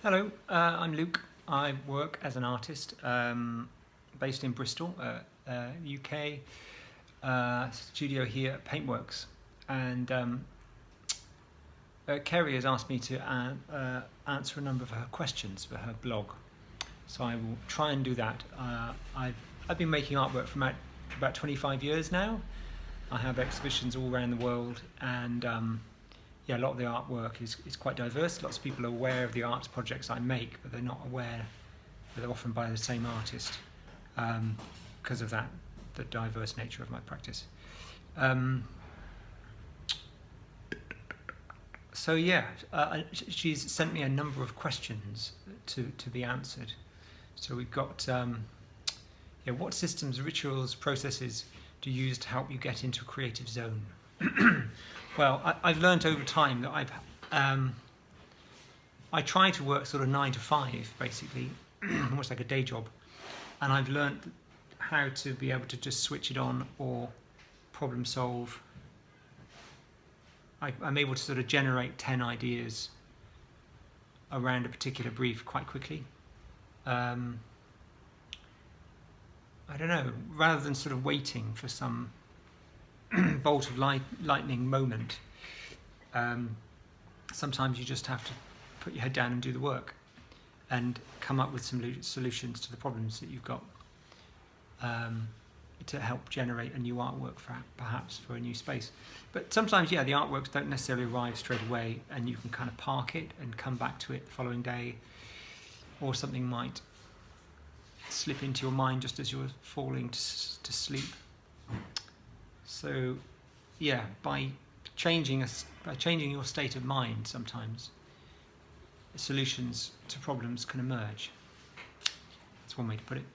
Hello, I'm Luke. I work as an artist based in Bristol, UK. Studio here at Paintworks, and Ceri has asked me to answer a number of her questions for her blog, so I will try and do that. I've been making artwork for about 25 years now. I have exhibitions all around the world, and a lot of the artwork is quite diverse. Lots of people are aware of the arts projects I make, but they're not aware that they're often by the same artist because of the diverse nature of my practice. She's sent me a number of questions to be answered. So we've got, what systems, rituals, processes do you use to help you get into a creative zone? Well, I've learned over time that I try to work sort of 9 to 5, basically, almost like a day job, and I've learned how to be able to just switch it on or problem solve. I'm able to sort of generate 10 ideas around a particular brief quite quickly. I don't know, rather than sort of waiting for some bolt of lightning moment, sometimes you just have to put your head down and do the work and come up with some solutions to the problems that you've got to help generate a new artwork perhaps for a new space. But sometimes, the artworks don't necessarily arrive straight away, and you can kind of park it and come back to it the following day, or something might slip into your mind just as you're falling to sleep. So, by changing your state of mind, sometimes solutions to problems can emerge. That's one way to put it.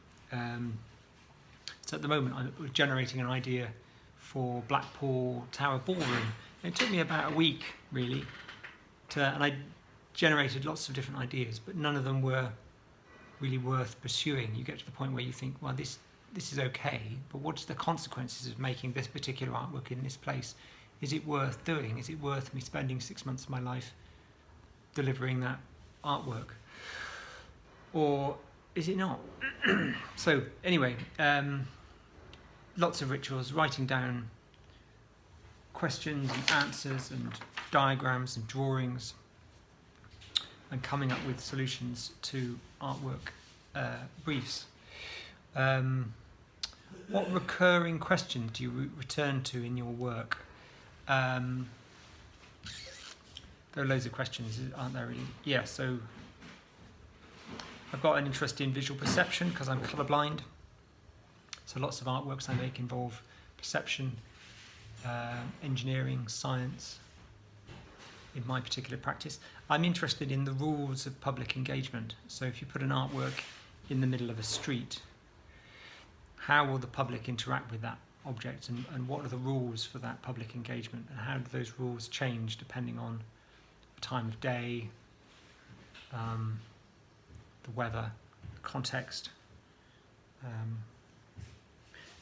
So at the moment, I'm generating an idea for Blackpool Tower Ballroom. It took me about a week, really, and I generated lots of different ideas, but none of them were really worth pursuing. You get to the point where you think, well, this is okay, but what's the consequences of making this particular artwork in this place? Is it worth doing? Is it worth me spending 6 months of my life delivering that artwork? Or is it not? So anyway, lots of rituals, writing down questions and answers and diagrams and drawings, and coming up with solutions to artwork briefs. What recurring questions do you return to in your work? There are loads of questions, aren't there, really? So I've got an interest in visual perception because I'm colourblind. So lots of artworks I make involve perception, engineering, science, in my particular practice. I'm interested in the rules of public engagement. So if you put an artwork in the middle of a street, how will the public interact with that object, and what are the rules for that public engagement, and how do those rules change depending on the time of day, the weather, the context.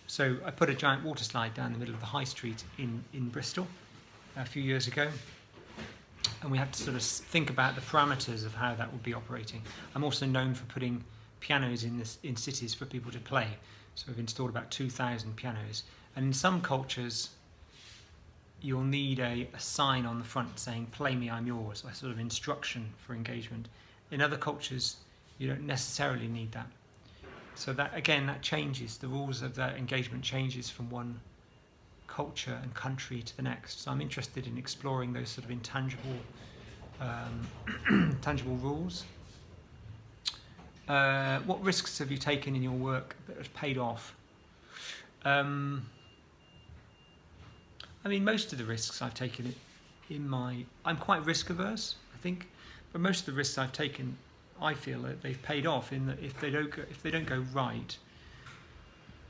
So I put a giant water slide down the middle of the high street in Bristol a few years ago, and we had to sort of think about the parameters of how that would be operating. I'm also known for putting pianos in cities for people to play. So we've installed about 2,000 pianos. And in some cultures, you'll need a sign on the front saying, "Play me, I'm yours," a sort of instruction for engagement. In other cultures, you don't necessarily need that. So that changes. The rules of that engagement changes from one culture and country to the next. So I'm interested in exploring those sort of intangible tangible rules. What risks have you taken in your work that have paid off? Most of the risks I've taken I'm quite risk averse, I think, but most of the risks I've taken, I feel that they've paid off in that if they don't go right,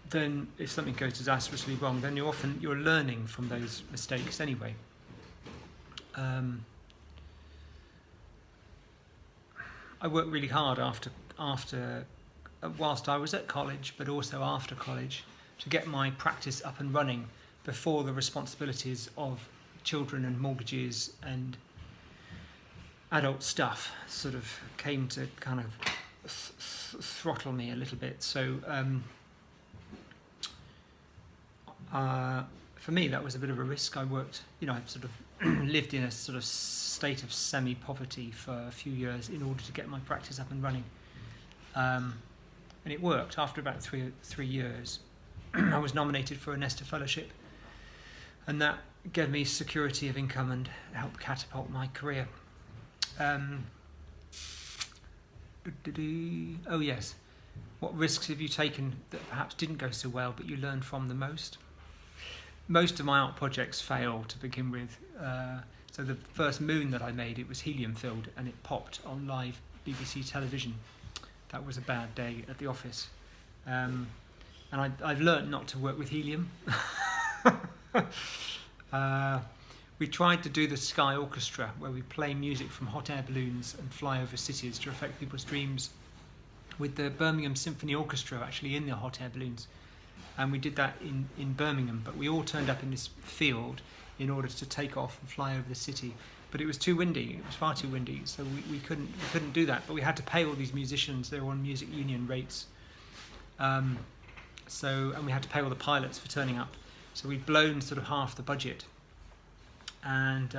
then if something goes disastrously wrong, then you're learning from those mistakes anyway. I worked really hard whilst I was at college, but also after college, to get my practice up and running before the responsibilities of children and mortgages and adult stuff sort of came to kind of throttle me a little bit. So for me, that was a bit of a risk. I worked, I sort of lived in a sort of state of semi-poverty for a few years in order to get my practice up and running. And it worked. After about three years, I was nominated for a Nesta Fellowship, and that gave me security of income and helped catapult my career. Oh yes, what risks have you taken that perhaps didn't go so well but you learned from the most? Most of my art projects failed to begin with. So the first moon that I made, it was helium filled and it popped on live BBC television. That was a bad day at the office. And I've learnt not to work with helium. We tried to do the Sky Orchestra, where we play music from hot air balloons and fly over cities to affect people's dreams, with the Birmingham Symphony Orchestra actually in the hot air balloons. And we did that in Birmingham, but we all turned up in this field in order to take off and fly over the city. But it was too windy, it was far too windy, so we couldn't do that. But we had to pay all these musicians, they were on music union rates. And we had to pay all the pilots for turning up. So we'd blown sort of half the budget. And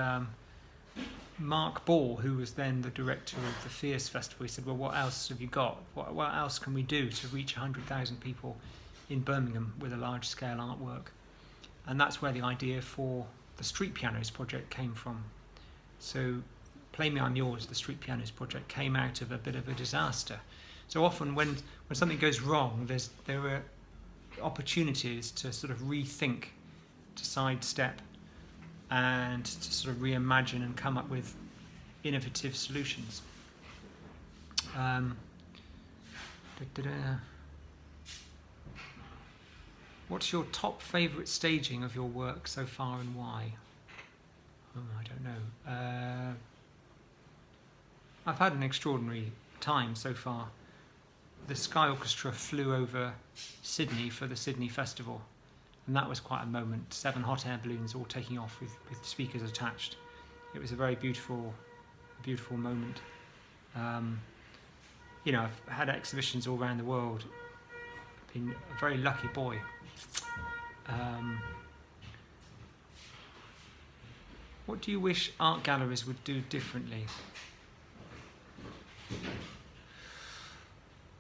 Mark Ball, who was then the director of the Fierce Festival, he said, well, what else have you got? What else can we do to reach 100,000 people in Birmingham with a large-scale artwork? And that's where the idea for the Street Pianos project came from. So Play Me I'm Yours, the Street Pianos project, came out of a bit of a disaster. So often when something goes wrong, there are opportunities to sort of rethink, to sidestep, and to sort of reimagine and come up with innovative solutions. What's your top favourite staging of your work so far and why? Oh, I don't know. I've had an extraordinary time so far. The Sky Orchestra flew over Sydney for the Sydney Festival, and that was quite a moment. 7 hot air balloons all taking off with speakers attached. It was a very beautiful moment. I've had exhibitions all around the world. I've been a very lucky boy. What do you wish art galleries would do differently?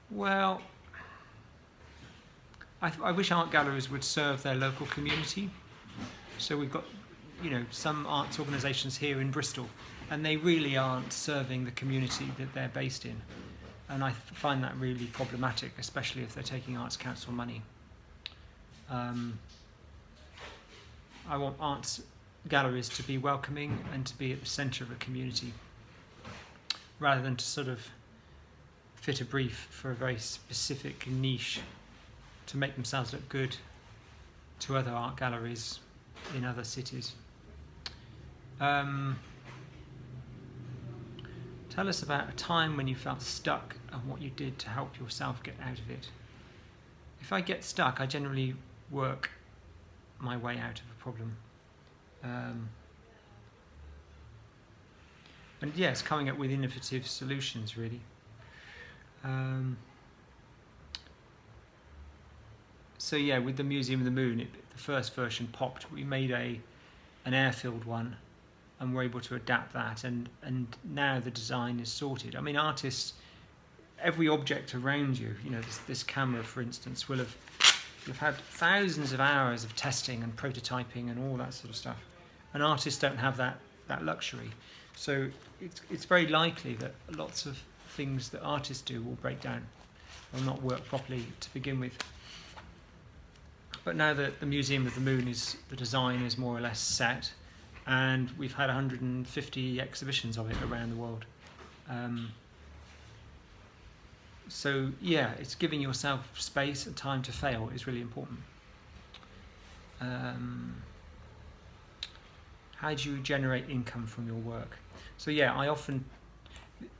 Well, I wish art galleries would serve their local community. So we've got, some arts organisations here in Bristol, and they really aren't serving the community that they're based in. And I find that really problematic, especially if they're taking Arts Council money. I want arts galleries to be welcoming and to be at the centre of a community, rather than to sort of fit a brief for a very specific niche to make themselves look good to other art galleries in other cities. Tell us about a time when you felt stuck and what you did to help yourself get out of it. If I get stuck, I generally work my way out of a problem. And yes, coming up with innovative solutions, really. So yeah, with the Museum of the Moon, the first version popped. We made an air-filled one, and we're able to adapt that, and now the design is sorted. I mean, artists, every object around you, this camera, for instance, will have had thousands of hours of testing and prototyping and all that sort of stuff. And artists don't have that luxury. So it's very likely that lots of things that artists do will break down, will not work properly to begin with. But now that the Museum of the Moon the design is more or less set, and we've had 150 exhibitions of it around the world. So yeah, it's giving yourself space and time to fail is really important. How do you generate income from your work? So yeah, I often,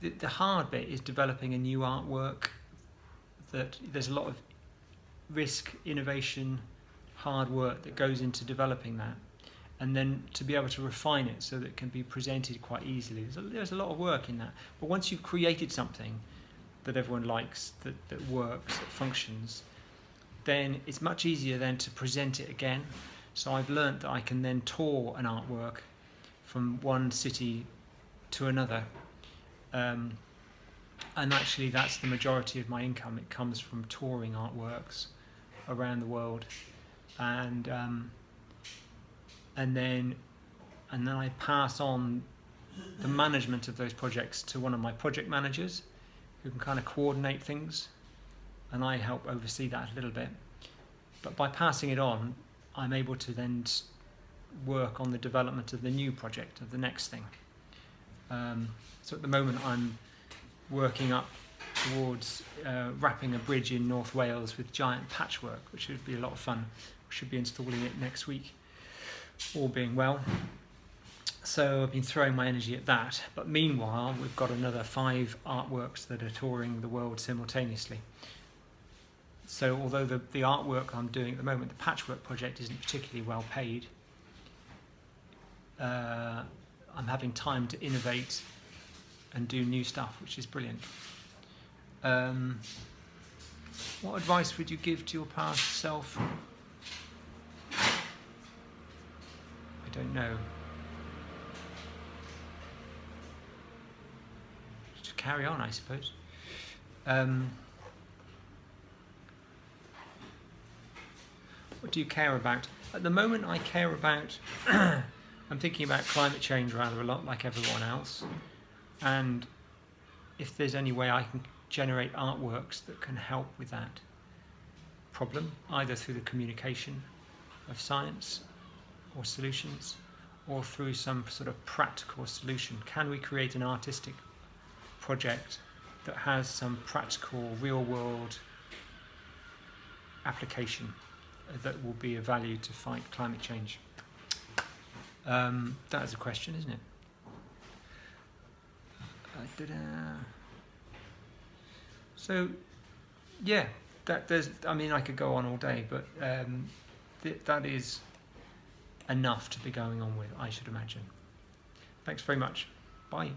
the hard bit is developing a new artwork. That there's a lot of risk, innovation, hard work that goes into developing that. and then to be able to refine it so that it can be presented quite easily. There's a lot of work in that. But once you've created something that everyone likes, that works, that functions, then it's much easier then to present it again. So I've learnt that I can then tour an artwork from one city to another. And actually that's the majority of my income. It comes from touring artworks around the world. And then I pass on the management of those projects to one of my project managers who can kind of coordinate things, and I help oversee that a little bit. But by passing it on, I'm able to then work on the development of the new project, of the next thing. So at the moment I'm working up towards wrapping a bridge in North Wales with giant patchwork, which would be a lot of fun. We should be installing it next week, all being well. So I've been throwing my energy at that, but meanwhile we've got another 5 artworks that are touring the world simultaneously. So although the artwork I'm doing at the moment, the patchwork project, isn't particularly well paid, I'm having time to innovate and do new stuff, which is brilliant. What advice would you give to your past self? I don't know. Just carry on, I suppose. What do you care about? At the moment I care about, I'm thinking about climate change rather a lot, like everyone else. And if there's any way I can generate artworks that can help with that problem, either through the communication of science or solutions, or through some sort of practical solution. Can we create an artistic project that has some practical, real-world application that will be of value to fight climate change? That is a question, isn't it? So, yeah, I could go on all day, but that is enough to be going on with, I should imagine. Thanks very much. Bye.